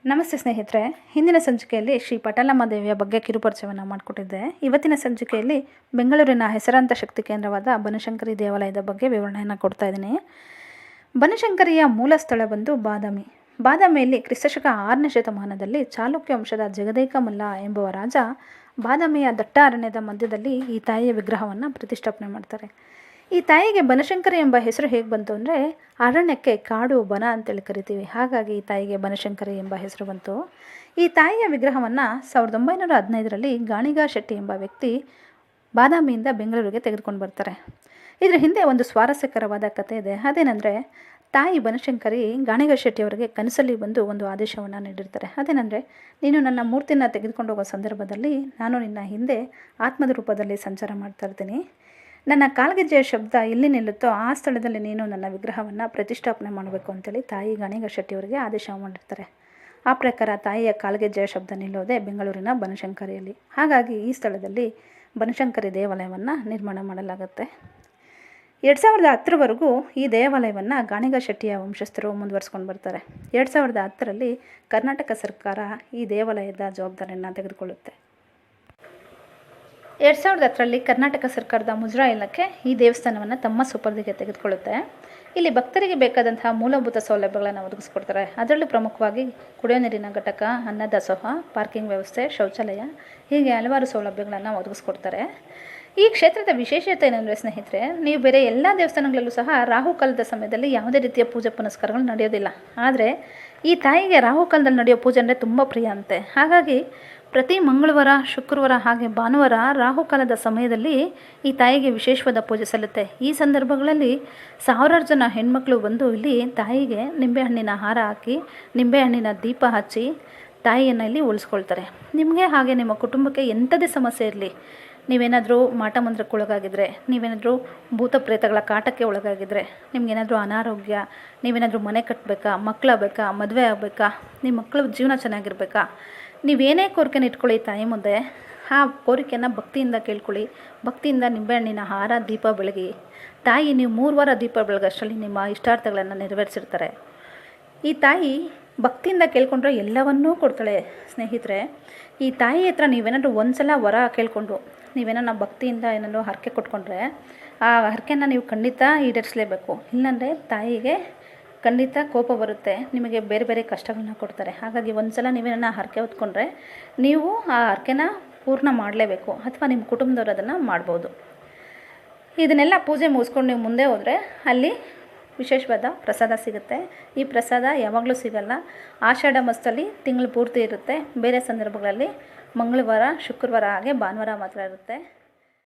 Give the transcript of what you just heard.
ನಮಸ್ತೆ ಸ್ನೇಹಿತರೆ, ಹಿಂದಿನ ಸಂಚಿಕೆಯಲ್ಲಿ ಶ್ರೀ ಪಟಾಲಮ್ಮ ದೇವಿಯ ಬಗ್ಗೆ ಕಿರುಪರಿಚಯವನ್ನು ಮಾಡಿಕೊಟ್ಟಿದ್ದೆ. ಇವತ್ತಿನ ಸಂಚಿಕೆಯಲ್ಲಿ ಬೆಂಗಳೂರಿನ ಹೆಸರಾಂತ ಶಕ್ತಿ ಕೇಂದ್ರವಾದ ಬನಶಂಕರಿ ದೇವಾಲಯದ ಬಗ್ಗೆ ವಿವರಣೆಯನ್ನು ಕೊಡ್ತಾ ಇದ್ದೀನಿ. ಬನಶಂಕರಿಯ ಮೂಲ ಸ್ಥಳ ಬಂದು ಬಾದಾಮಿ. ಬಾದಾಮಿಯಲ್ಲಿ ಕ್ರಿಸ್ತಶಕ 6ನೇ ಶತಮಾನದಲ್ಲಿ ಚಾಲುಕ್ಯ ವಂಶದ ಜಗದೇಕ ಮಲ್ಲ ಎಂಬುವ ರಾಜ ಬಾದಾಮಿಯ ದಟ್ಟ ಅರಣ್ಯದ ಮಧ್ಯದಲ್ಲಿ ಈ ತಾಯಿಯ ವಿಗ್ರಹವನ್ನು ಪ್ರತಿಷ್ಠಾಪನೆ ಮಾಡ್ತಾರೆ. ಈ ತಾಯಿಗೆ ಬನಶಂಕರಿ ಎಂಬ ಹೆಸರು ಹೇಗೆ ಬಂತು ಅಂದರೆ, ಅರಣ್ಯಕ್ಕೆ ಕಾಡು ಬನ ಅಂತೇಳಿ ಕರಿತೀವಿ, ಹಾಗಾಗಿ ಈ ತಾಯಿಗೆ ಬನಶಂಕರಿ ಎಂಬ ಹೆಸರು ಬಂತು. ಈ ತಾಯಿಯ ವಿಗ್ರಹವನ್ನು 1915ರಲ್ಲಿ ಗಾಣಿಗ ಶೆಟ್ಟಿ ಎಂಬ ವ್ಯಕ್ತಿ ಬಾದಾಮಿಯಿಂದ ಬೆಂಗಳೂರಿಗೆ ತೆಗೆದುಕೊಂಡು ಬರ್ತಾರೆ. ಇದರ ಹಿಂದೆ ಒಂದು ಸ್ವಾರಸ್ಯಕರವಾದ ಕಥೆ ಇದೆ. ಅದೇನೆಂದರೆ, ತಾಯಿ ಬನಶಂಕರಿ ಗಾಣಿಗ ಶೆಟ್ಟಿಯವರಿಗೆ ಕನಸಲ್ಲಿ ಬಂದು ಒಂದು ಆದೇಶವನ್ನು ನೀಡಿರ್ತಾರೆ. ಅದೇನೆಂದರೆ, ನೀನು ನನ್ನ ಮೂರ್ತಿನ ತೆಗೆದುಕೊಂಡು ಹೋಗೋ ಸಂದರ್ಭದಲ್ಲಿ ನಾನು ನಿನ್ನ ಹಿಂದೆ ಆತ್ಮದ ರೂಪದಲ್ಲಿ ಸಂಚಾರ ಮಾಡ್ತಾ ಇರ್ತೀನಿ. ನನ್ನ ಕಾಲ್ಗೆಜ್ಜೆಯ ಶಬ್ದ ಎಲ್ಲಿ ನಿಲ್ಲುತ್ತೋ ಆ ಸ್ಥಳದಲ್ಲಿ ನೀನು ನನ್ನ ವಿಗ್ರಹವನ್ನು ಪ್ರತಿಷ್ಠಾಪನೆ ಮಾಡಬೇಕು ಅಂತೇಳಿ ತಾಯಿ ಗಾಣಿಗ ಶೆಟ್ಟಿಯವರಿಗೆ ಆದೇಶ ಮಾಡಿರ್ತಾರೆ. ಆ ಪ್ರಕಾರ ತಾಯಿಯ ಕಾಲ್ಗೆಜ್ಜೆಯ ಶಬ್ದ ನಿಲ್ಲೋದೆ ಬೆಂಗಳೂರಿನ ಬನಶಂಕರಿಯಲ್ಲಿ. ಹಾಗಾಗಿ ಈ ಸ್ಥಳದಲ್ಲಿ ಬನಶಂಕರಿ ದೇವಾಲಯವನ್ನು ನಿರ್ಮಾಣ ಮಾಡಲಾಗುತ್ತೆ. 2010ರವರೆಗೂ ಈ ದೇವಾಲಯವನ್ನು ಗಾಣಿಗ ಶೆಟ್ಟಿಯ ವಂಶಸ್ಥರು ಮುಂದುವರಿಸ್ಕೊಂಡು ಬರ್ತಾರೆ. 2010ರಲ್ಲಿ ಕರ್ನಾಟಕ ಸರ್ಕಾರ ಈ ದೇವಾಲಯದ ಜವಾಬ್ದಾರಿಯನ್ನು ತೆಗೆದುಕೊಳ್ಳುತ್ತೆ. 2010ರಲ್ಲಿ ಕರ್ನಾಟಕ ಸರ್ಕಾರದ ಮುಜರಾಯಿ ಇಲಾಖೆ ಈ ದೇವಸ್ಥಾನವನ್ನು ತಮ್ಮ ಸುಪರ್ದಿಗೆ ತೆಗೆದುಕೊಳ್ಳುತ್ತೆ. ಇಲ್ಲಿ ಭಕ್ತರಿಗೆ ಬೇಕಾದಂತಹ ಮೂಲಭೂತ ಸೌಲಭ್ಯಗಳನ್ನು ಒದಗಿಸ್ಕೊಡ್ತಾರೆ. ಅದರಲ್ಲೂ ಪ್ರಮುಖವಾಗಿ ಕುಡಿಯೋ ನೀರಿನ ಘಟಕ, ಅನ್ನದಾಸೋಹ, ಪಾರ್ಕಿಂಗ್ ವ್ಯವಸ್ಥೆ, ಶೌಚಾಲಯ, ಹೀಗೆ ಹಲವಾರು ಸೌಲಭ್ಯಗಳನ್ನು ಒದಗಿಸ್ಕೊಡ್ತಾರೆ. ಈ ಕ್ಷೇತ್ರದ ವಿಶೇಷತೆ ಏನಂದರೆ ಸ್ನೇಹಿತರೆ, ನೀವು ಬೇರೆ ಎಲ್ಲ ದೇವಸ್ಥಾನಗಳಲ್ಲೂ ಸಹ ರಾಹುಕಾಲದ ಸಮಯದಲ್ಲಿ ಯಾವುದೇ ರೀತಿಯ ಪೂಜೆ ಪುನಸ್ಕಾರಗಳು ನಡೆಯೋದಿಲ್ಲ. ಆದರೆ ಈ ತಾಯಿಗೆ ರಾಹುಕಾಲದಲ್ಲಿ ನಡೆಯೋ ಪೂಜೆ ಅಂದರೆ ತುಂಬ ಪ್ರಿಯ ಅಂತೆ. ಹಾಗಾಗಿ ಪ್ರತಿ ಮಂಗಳವಾರ, ಶುಕ್ರವಾರ ಹಾಗೆ ಭಾನುವಾರ ರಾಹುಕಾಲದ ಸಮಯದಲ್ಲಿ ಈ ತಾಯಿಗೆ ವಿಶೇಷವಾದ ಪೂಜೆ ಸಲ್ಲುತ್ತೆ. ಈ ಸಂದರ್ಭಗಳಲ್ಲಿ ಸಾವಿರಾರು ಜನ ಹೆಣ್ಮಕ್ಳು ಬಂದು ಇಲ್ಲಿ ತಾಯಿಗೆ ನಿಂಬೆಹಣ್ಣಿನ ಹಾರ ಹಾಕಿ, ನಿಂಬೆಹಣ್ಣಿನ ದೀಪ ಹಚ್ಚಿ ತಾಯಿಯನ್ನು ಇಲ್ಲಿ ಉಳಿಸ್ಕೊಳ್ತಾರೆ. ನಿಮಗೆ ಹಾಗೆ ನಿಮ್ಮ ಕುಟುಂಬಕ್ಕೆ ಎಂಥದೇ ಸಮಸ್ಯೆ ಇರಲಿ, ನೀವೇನಾದರೂ ಮಾಟ ಮಂತ್ರಕ್ಕೆ ಒಳಗಾಗಿದ್ದರೆ, ನೀವೇನಾದರೂ ಭೂತ ಪ್ರೇತಗಳ ಕಾಟಕ್ಕೆ ಒಳಗಾಗಿದ್ದರೆ, ನಿಮಗೇನಾದರೂ ಅನಾರೋಗ್ಯ, ನೀವೇನಾದರೂ ಮನೆ ಕಟ್ಟಬೇಕಾ, ಮಕ್ಕಳಾಗಬೇಕಾ, ಮದುವೆ ಆಗಬೇಕಾ, ನಿಮ್ಮ ಮಕ್ಕಳ ಜೀವನ ಚೆನ್ನಾಗಿರ್ಬೇಕಾ, ನೀವೇನೇ ಕೋರಿಕೆನ ಇಟ್ಕೊಳ್ಳಿ ತಾಯಿ ಮುಂದೆ, ಆ ಕೋರಿಕೆಯನ್ನು ಭಕ್ತಿಯಿಂದ ಕೇಳ್ಕೊಳ್ಳಿ. ಭಕ್ತಿಯಿಂದ ನಿಂಬೆಹಣ್ಣಿನ ಹಾರ, ದೀಪ ಬೆಳಗಿ ತಾಯಿ ನೀವು 3 ವಾರ ದೀಪ ಬೆಳಗಷ್ಟರಲ್ಲಿ ನಿಮ್ಮ ಇಷ್ಟಾರ್ಥಗಳನ್ನು ನೆರವೇರಿಸಿರ್ತಾರೆ. ಈ ತಾಯಿ ಭಕ್ತಿಯಿಂದ ಕೇಳ್ಕೊಂಡ್ರೆ ಎಲ್ಲವನ್ನೂ ಕೊಡ್ತಾಳೆ ಸ್ನೇಹಿತರೆ. ಈ ತಾಯಿ ಹತ್ರ ನೀವೇನಾದರೂ ಒಂದು ಸಲ ವರ ಕೇಳಿಕೊಂಡು ನೀವೇನೋ ಭಕ್ತಿಯಿಂದ ಏನಾದರೂ ಹರಕೆ ಕೊಟ್ಕೊಂಡ್ರೆ ಆ ಹರಕೆನ ನೀವು ಖಂಡಿತ ಈಡೇರಿಸಲೇಬೇಕು. ಇಲ್ಲಾಂದರೆ ತಾಯಿಗೆ ಖಂಡಿತ ಕೋಪ ಬರುತ್ತೆ, ನಿಮಗೆ ಬೇರೆ ಬೇರೆ ಕಷ್ಟಗಳನ್ನ ಕೊಡ್ತಾರೆ. ಹಾಗಾಗಿ ಒಂದು ಸಲ ನೀವೇನ ಹರಕೆ ಹೊತ್ಕೊಂಡ್ರೆ ನೀವು ಆ ಹರಕೆನ ಪೂರ್ಣ ಮಾಡಲೇಬೇಕು, ಅಥವಾ ನಿಮ್ಮ ಕುಟುಂಬದವ್ರು ಅದನ್ನು ಮಾಡ್ಬೋದು. ಇದನ್ನೆಲ್ಲ ಪೂಜೆ ಮುಗಿಸ್ಕೊಂಡು ನೀವು ಮುಂದೆ ಹೋದರೆ ಅಲ್ಲಿ ವಿಶೇಷವಾದ ಪ್ರಸಾದ ಸಿಗುತ್ತೆ. ಈ ಪ್ರಸಾದ ಯಾವಾಗಲೂ ಸಿಗಲ್ಲ. ಆಷಾಢ ಮಾಸದಲ್ಲಿ ತಿಂಗಳು ಪೂರ್ತಿ ಇರುತ್ತೆ. ಬೇರೆ ಸಂದರ್ಭಗಳಲ್ಲಿ ಮಂಗಳವಾರ, ಶುಕ್ರವಾರ ಹಾಗೆ ಭಾನುವಾರ ಮಾತ್ರ ಇರುತ್ತೆ.